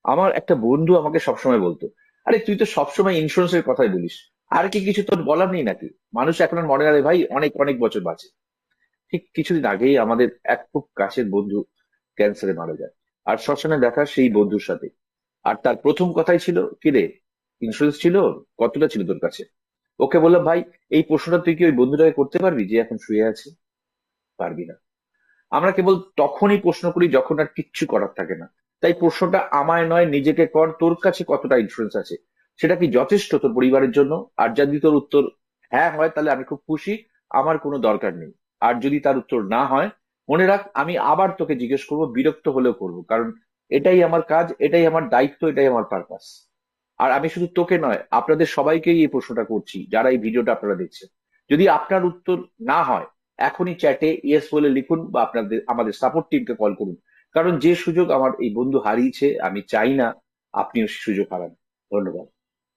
আমার একটা বন্ধু আমাকে সবসময় বলতো, আরে তুই তো সবসময় ইন্স্যুরেন্সের কথাই বলিস, আর কি কিছু তোর বলার নেই নাকি? মানুষ এখন আর মনে রাখে ভাই, অনেক অনেক বছর বাঁচে। ঠিক কিছুদিন আগেই আমাদের এক খুব কাছের বন্ধু ক্যান্সারে মারা যায়। আর শ্মশানে দেখা সেই বন্ধুর সাথে। আর তার প্রথম কথাই ছিল, কিরে, ইন্স্যুরেন্স ছিল? কতটা ছিল তোর কাছে? ওকে বললাম, ভাই, এই প্রশ্নটা তুই কি ওই বন্ধুটাকে করতে পারবি যে এখন শুয়ে আছে? পারবি না। আমরা কেবল তখনই প্রশ্ন করি যখন আর কিচ্ছু করার থাকে না। তাই প্রশ্নটা আমায় নয়, নিজেকে কর, তোর কাছে কতটা ইন্স্যুরেন্স আছে? সেটা কি যথেষ্ট তোর পরিবারের জন্য? আর যদি তোর উত্তর হ্যাঁ হয়, তাহলে আমি খুব খুশি, আমার কোনো দরকার নেই। আর যদি তার উত্তর না হয়, মনে রাখ, আমি আবার তোকে জিজ্ঞেস করবো, বিরক্ত হলেও করবো, কারণ এটাই আমার কাজ, এটাই আমার দায়িত্ব, এটাই আমার পারপাস। আর আমি শুধু তোকে নয়, আপনাদের সবাইকেই এই প্রশ্নটা করছি, যারা এই ভিডিওটা আপনারা দেখছেন। যদি আপনার উত্তর না হয়, এখনই চ্যাটে ইয়েস বলে লিখুন, বা আপনাদের আমাদের সাপোর্ট টিমকে কল করুন। কারণ যে সুযোগ আমার এই বন্ধু হারিয়েছে, আমি চাই না আপনিও সে সুযোগ হারান। ধন্যবাদ।